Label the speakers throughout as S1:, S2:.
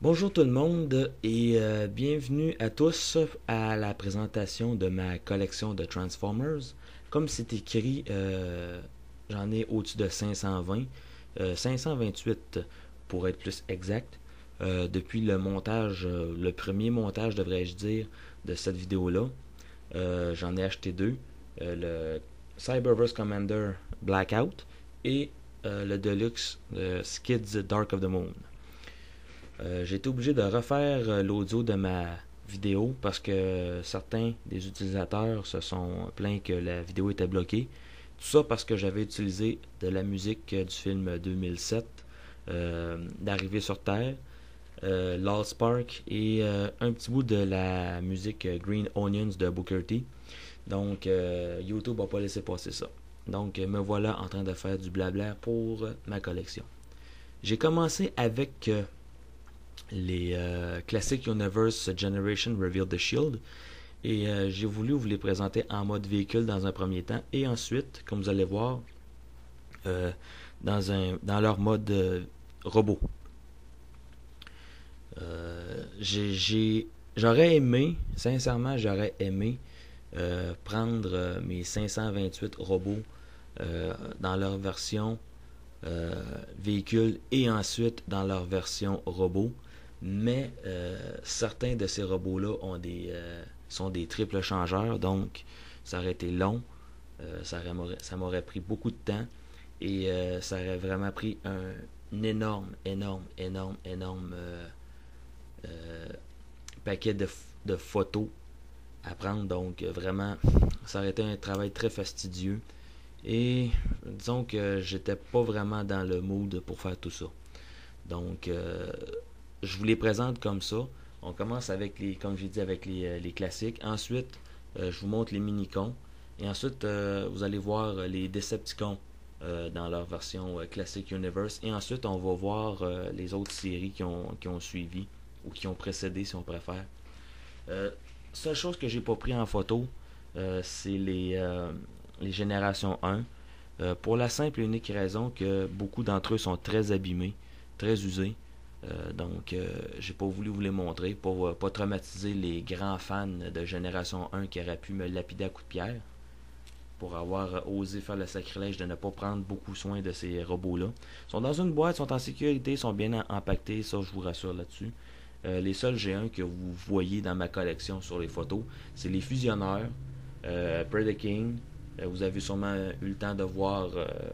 S1: Bonjour tout le monde et bienvenue à tous à la présentation de ma collection de Transformers. Comme c'est écrit, j'en ai au-dessus de 520, 528 pour être plus exact. Depuis le montage, le premier montage devrais-je dire, de cette vidéo-là, j'en ai acheté deux. Le Cyberverse Commander Blackout et le Deluxe Skids Dark of the Moon. J'ai été obligé de refaire l'audio de ma vidéo parce que certains des utilisateurs se sont plaints que la vidéo était bloquée. Tout ça parce que j'avais utilisé de la musique du film 2007, d'Arrivée sur Terre, Lost Spark et un petit bout de la musique Green Onions de Booker T. Donc YouTube n'a pas laissé passer ça. Donc me voilà en train de faire du blabla pour ma collection. J'ai commencé avec les Classic Universe Generation Reveal the Shield. Et j'ai voulu vous les présenter en mode véhicule dans un premier temps. Et ensuite, comme vous allez voir, euh, dans leur mode robot. J'aurais aimé, sincèrement, j'aurais aimé prendre mes 528 robots dans leur version véhicule et ensuite dans leur version robot. Mais certains de ces robots-là sont des triples changeurs, donc ça aurait été long, ça m'aurait pris beaucoup de temps et ça aurait vraiment pris un énorme euh, paquet de photos à prendre. Donc vraiment, ça aurait été un travail très fastidieux et disons que j'étais pas vraiment dans le mood pour faire tout ça. Donc je vous les présente comme ça. On commence avec comme j'ai dit, avec les classiques. Ensuite, je vous montre les Minicons. Et ensuite, vous allez voir les Decepticons dans leur version Classic Universe. Et ensuite, on va voir les autres séries qui ont suivi ou qui ont précédé, si on préfère. Seule chose que j'ai pas pris en photo, c'est les générations 1. Pour la simple et unique raison que beaucoup d'entre eux sont très abîmés, très usés. Donc, j'ai pas voulu vous les montrer pour pas traumatiser les grands fans de Génération 1 qui auraient pu me lapider à coups de pierre pour avoir osé faire le sacrilège de ne pas prendre beaucoup soin de ces robots-là. Ils sont dans une boîte, sont en sécurité, sont bien empaquetés, ça je vous rassure là-dessus. Les seuls G1 que vous voyez dans ma collection sur les photos, c'est les fusionneurs, Predaking. Vous avez sûrement eu le temps de voir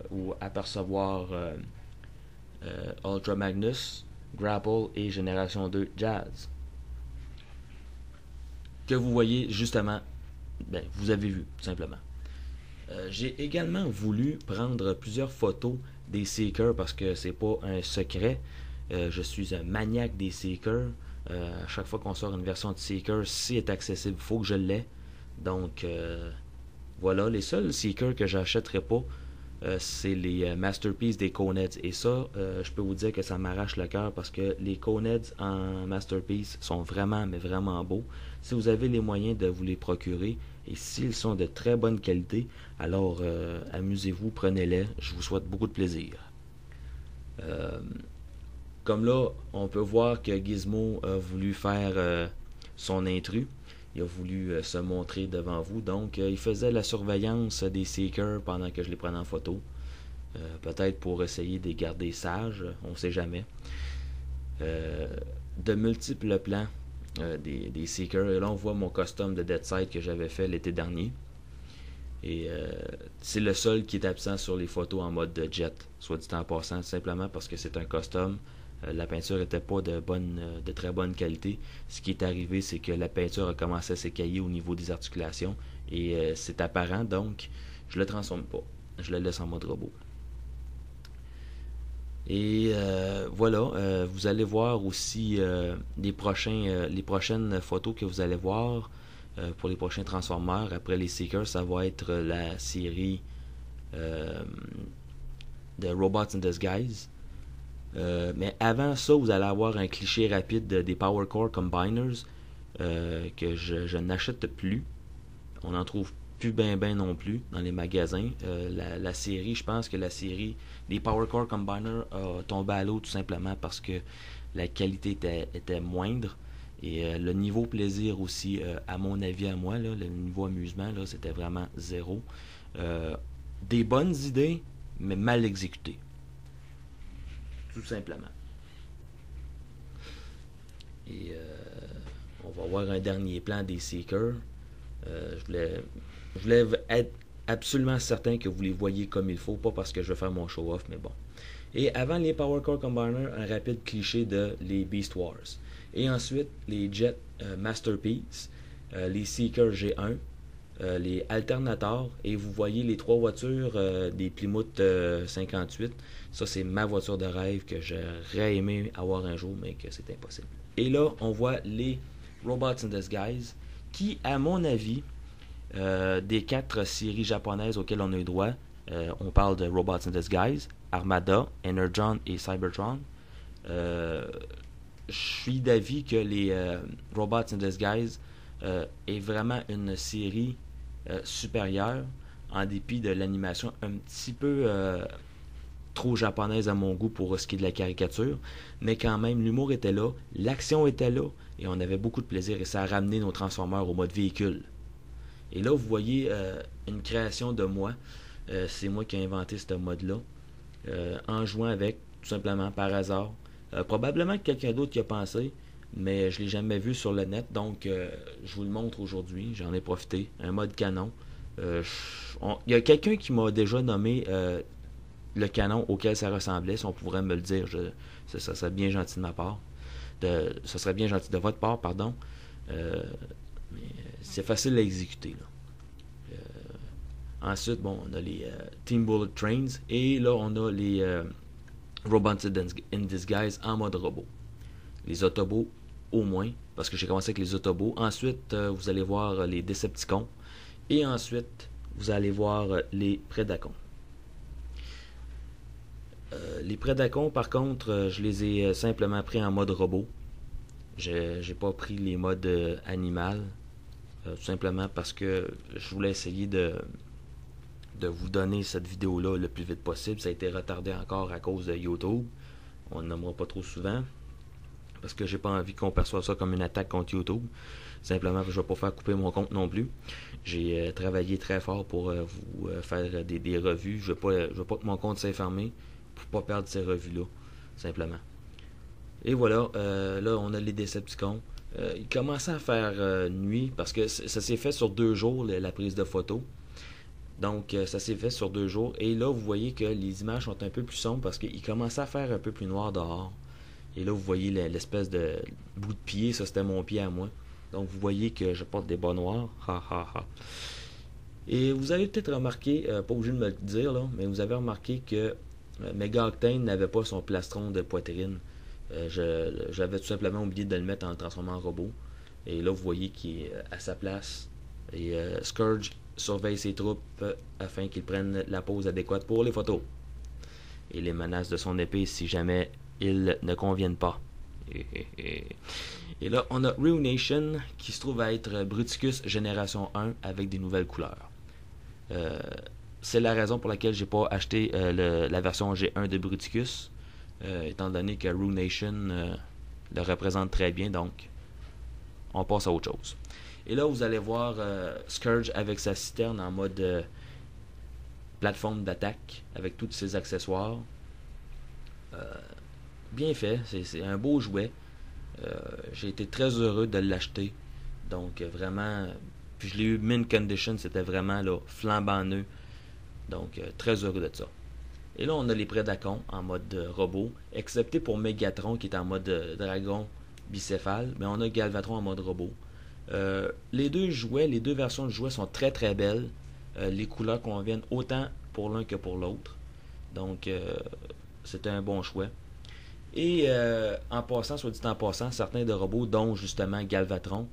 S1: ou apercevoir Ultra Magnus, Grapple et Génération 2 Jazz. Que vous voyez justement, ben, vous avez vu, tout simplement. J'ai également voulu prendre plusieurs photos des Seekers parce que c'est pas un secret. Je suis un maniaque des Seekers. À chaque fois qu'on sort une version de Seeker, si elle est accessible, il faut que je l'ai. Donc, voilà, les seuls Seekers que j'achèterai pas, c'est les Masterpieces des Coneds. Et ça, je peux vous dire que ça m'arrache le cœur parce que les Coneds en Masterpiece sont vraiment, mais vraiment beaux. Si vous avez les moyens de vous les procurer, et s'ils sont de très bonne qualité, alors amusez-vous, prenez-les. Je vous souhaite beaucoup de plaisir. Euh, Comme là, on peut voir que Gizmo a voulu faire son intrus. Il a voulu se montrer devant vous. Donc, il faisait la surveillance des Seekers pendant que je les prenais en photo. Peut-être pour essayer de les garder sages, on ne sait jamais. Euh, de multiples plans des Seekers. Et là, on voit mon custom de Deadside que j'avais fait l'été dernier. Et c'est le seul qui est absent sur les photos en mode de jet, soit dit en passant, simplement parce que c'est un custom. La peinture n'était pas de très bonne qualité. Ce qui est arrivé, c'est que la peinture a commencé à s'écailler au niveau des articulations et c'est apparent, donc je le transforme pas. Je le laisse en mode robot. Et voilà, vous allez voir aussi les prochaines photos que vous allez voir pour les prochains Transformers. Après les Seekers, ça va être la série euh, de Robots in Disguise. Mais avant ça, vous allez avoir un cliché rapide des Power Core Combiners que je n'achète plus. On n'en trouve plus ben non plus dans les magasins. La série, je pense que la série des Power Core Combiners a tombé à l'eau tout simplement parce que la qualité était moindre. Et le niveau plaisir aussi, à mon avis, à moi, là, le niveau amusement, là, c'était vraiment zéro. Des bonnes idées, mais mal exécutées. Tout simplement. Et on va voir un dernier plan des Seekers. Je voulais être absolument certain que vous les voyez comme il faut, pas parce que je veux faire mon show-off, mais bon. Et avant les Power Core Combiner, un rapide cliché de les Beast Wars. Et ensuite, les Jet Masterpiece, les Seeker G1, les Alternators, et vous voyez les trois voitures des Plymouth 58. Ça, c'est ma voiture de rêve que j'aurais aimé avoir un jour, mais que c'est impossible. Et là, on voit les Robots in Disguise, qui, à mon avis, des 4 séries japonaises auxquelles on a eu droit, on parle de Robots in Disguise, Armada, Energon et Cybertron. Je suis d'avis que les Robots in Disguise est vraiment une série supérieure, en dépit de l'animation un petit peu trop japonaise à mon goût pour ce qui est de la caricature, mais quand même l'humour était là, l'action était là, et on avait beaucoup de plaisir, et ça a ramené nos Transformers au mode véhicule. Et là, vous voyez une création de moi. C'est moi qui ai inventé ce mode-là. En jouant avec, tout simplement, par hasard. Probablement que quelqu'un d'autre y a pensé, mais je ne l'ai jamais vu sur le net. Donc, je vous le montre aujourd'hui. J'en ai profité. Un mode canon. Il y a quelqu'un qui m'a déjà nommé le canon auquel ça ressemblait. Si on pourrait me le dire, ça serait bien gentil de ma part. Ça serait bien gentil de votre part, pardon. Mais c'est facile à exécuter, là. Ensuite, bon, on a les Team Bullet Trains. Et là, on a les Robots in Disguise en mode robot. Les Autobots, au moins, parce que j'ai commencé avec les Autobots. Ensuite, vous allez voir les Decepticons. Et ensuite, vous allez voir les Predacons. Les Predacons, par contre, je les ai simplement pris en mode robot. J'ai pas pris les modes animal. Tout simplement parce que je voulais essayer de vous donner cette vidéo-là le plus vite possible. Ça a été retardé encore à cause de YouTube. On ne nommera pas trop souvent. Parce que j'ai pas envie qu'on perçoive ça comme une attaque contre YouTube. Simplement, je ne vais pas faire couper mon compte non plus. J'ai travaillé très fort pour vous faire des revues. Je veux pas que mon compte s'est fermé pour pas perdre ces revues-là. Simplement. Et voilà, là on a les Decepticons. Il commençait à faire nuit parce que ça s'est fait sur 2 jours, la prise de photos. Donc ça s'est fait sur 2 jours. Et là vous voyez que les images sont un peu plus sombres parce qu'il commençait à faire un peu plus noir dehors. Et là vous voyez l'espèce de bout de pied, ça c'était mon pied à moi. Donc vous voyez que je porte des bas noirs. Ha ha ha. Et vous avez peut-être remarqué, pas obligé de me le dire là, mais vous avez remarqué que Mega Octane n'avait pas son plastron de poitrine. J'avais tout simplement oublié de le mettre en le transformant en robot. Et là, vous voyez qu'il est à sa place. Et Scourge surveille ses troupes afin qu'ils prennent la pose adéquate pour les photos. Et les menaces de son épée si jamais ils ne conviennent pas. Et là, on a Ruination qui se trouve à être Bruticus Génération 1 avec des nouvelles couleurs. C'est la raison pour laquelle j'ai pas acheté la version G1 de Bruticus. Étant donné que Ruination le représente très bien, donc on passe à autre chose. Et là, vous allez voir Scourge avec sa citerne en mode plateforme d'attaque, avec tous ses accessoires. Bien fait, c'est un beau jouet. J'ai été très heureux de l'acheter. Donc vraiment, puis je l'ai eu mint condition, c'était vraiment là, flambant neuf. Donc très heureux de ça. Et là, on a les Predacons en mode robot, excepté pour Megatron qui est en mode dragon bicéphale, mais on a Galvatron en mode robot. Les deux versions de jouets sont très très belles. Les couleurs conviennent autant pour l'un que pour l'autre. Donc, c'était un bon choix. Et en passant, soit dit en passant, certains de robots, dont justement Galvatron,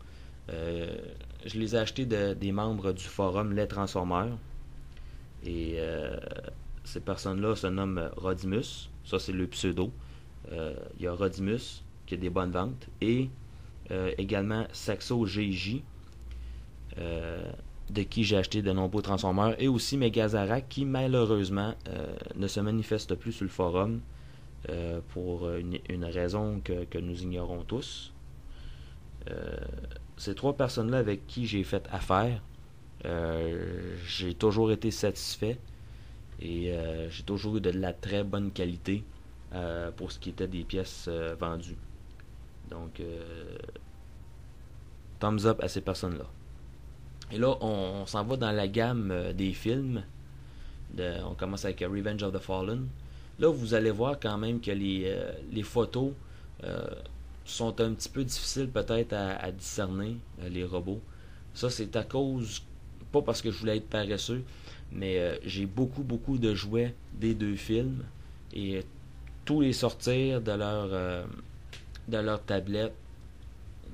S1: je les ai achetés des membres du forum Les Transformers. Et ces personnes-là se nomment Rodimus. Ça, c'est le pseudo. Il y a Rodimus, qui a des bonnes ventes. Et également Saxo GJ, de qui j'ai acheté de nombreux Transformers. Et aussi Megazarak, qui malheureusement ne se manifeste plus sur le forum. pour une raison que nous ignorons tous. Ces trois personnes-là avec qui j'ai fait affaire, j'ai toujours été satisfait et j'ai toujours eu de la très bonne qualité pour ce qui était des pièces vendues. Donc, thumbs up à ces personnes-là. Et là, on s'en va dans la gamme des films. On commence avec Revenge of the Fallen. Là, vous allez voir quand même que les photos sont un petit peu difficiles peut-être à discerner, les robots. Ça, c'est à cause, pas parce que je voulais être paresseux, mais j'ai beaucoup de jouets des deux films et tous les sortir de leur tablette,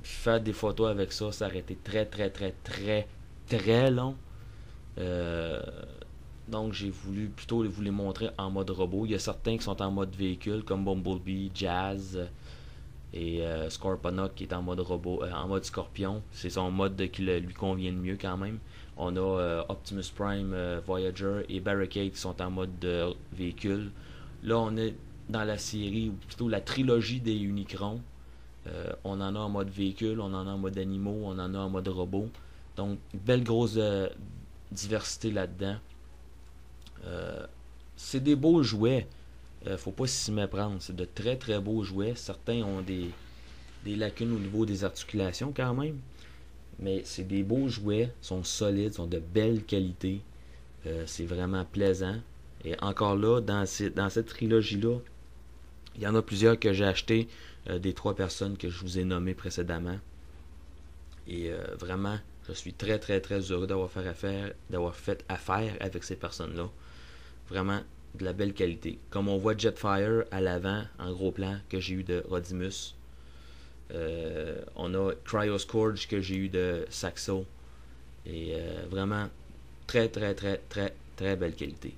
S1: faire des photos avec ça, ça aurait été très long. Euh, donc j'ai voulu plutôt vous les montrer en mode robot. Il y a certains qui sont en mode véhicule, comme Bumblebee, Jazz et Scorponok qui est en mode robot, en mode Scorpion. C'est son mode qui lui convient le mieux quand même. On a Optimus Prime, Voyager et Barricade qui sont en mode véhicule. Là on est dans la série, ou plutôt la trilogie des Unicron. On en a en mode véhicule, on en a en mode animaux, on en a en mode robot. Donc, belle grosse diversité là-dedans. C'est des beaux jouets. Faut pas s'y méprendre. C'est de très beaux jouets. Certains ont des lacunes au niveau des articulations quand même. Mais c'est des beaux jouets, sont solides, sont de belle qualité. C'est vraiment plaisant. Et encore là, dans cette trilogie-là, il y en a plusieurs que j'ai acheté des trois personnes que je vous ai nommées précédemment. Et vraiment, je suis très heureux d'avoir fait affaire avec ces personnes-là. Vraiment de la belle qualité. Comme on voit Jetfire à l'avant, en gros plan, que j'ai eu de Rodimus. On a Cryoscourge que j'ai eu de Saxo. Et vraiment très belle qualité.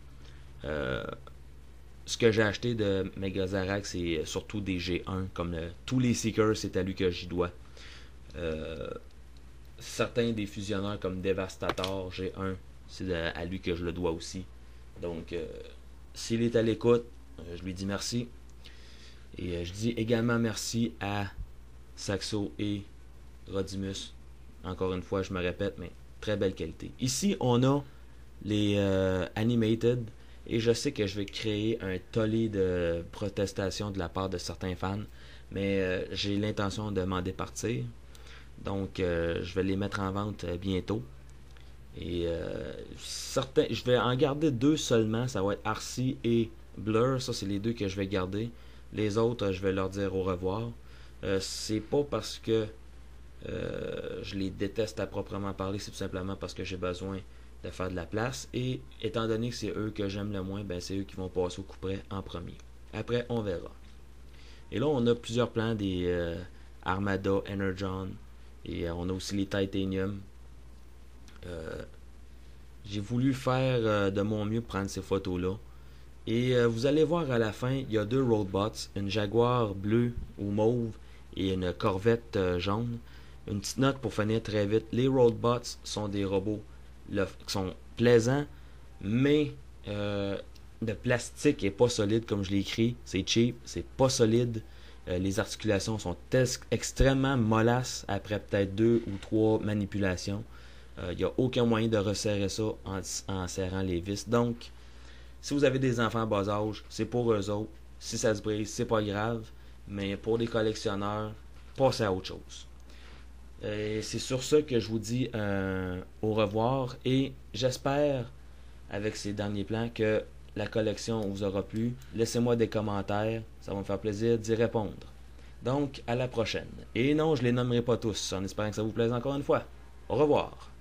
S1: Ce que j'ai acheté de Megazarak, c'est surtout des G1, comme tous les Seekers, c'est à lui que j'y dois. Certains des fusionneurs comme Devastator G1, c'est à lui que je le dois aussi. Donc, s'il est à l'écoute, je lui dis merci. Et je dis également merci à Saxo et Rodimus. Encore une fois, je me répète, mais très belle qualité. Ici, on a les Animated. Et je sais que je vais créer un tollé de protestation de la part de certains fans. Mais j'ai l'intention de m'en départir. Donc, je vais les mettre en vente bientôt. Et je vais en garder deux seulement. Ça va être Arcee et Blur. Ça, c'est les deux que je vais garder. Les autres, je vais leur dire au revoir. C'est pas parce que je les déteste à proprement parler. C'est tout simplement parce que j'ai besoin de faire de la place. Et étant donné que c'est eux que j'aime le moins, ben c'est eux qui vont passer au coup près en premier. Après, on verra. Et là, on a plusieurs plans des Armada, Energon. Et on a aussi les Titanium. J'ai voulu faire de mon mieux pour prendre ces photos-là. Et vous allez voir à la fin, il y a deux Robots, une Jaguar bleue ou mauve et une Corvette jaune. Une petite note pour finir très vite. Les Robots sont des robots qui sont plaisants, mais de plastique et pas solide comme je l'ai écrit. C'est cheap, c'est pas solide. Les articulations sont extrêmement mollasses après peut-être 2 ou 3 manipulations. Il n'y a aucun moyen de resserrer ça en serrant les vis. Donc, si vous avez des enfants à bas âge, c'est pour eux autres. Si ça se brise, c'est pas grave. Mais pour des collectionneurs, passez à autre chose. Et c'est sur ça que je vous dis au revoir. Et j'espère, avec ces derniers plans, que la collection vous aura plu. Laissez-moi des commentaires. Ça va me faire plaisir d'y répondre. Donc, à la prochaine. Et non, je ne les nommerai pas tous, en espérant que ça vous plaise encore une fois. Au revoir.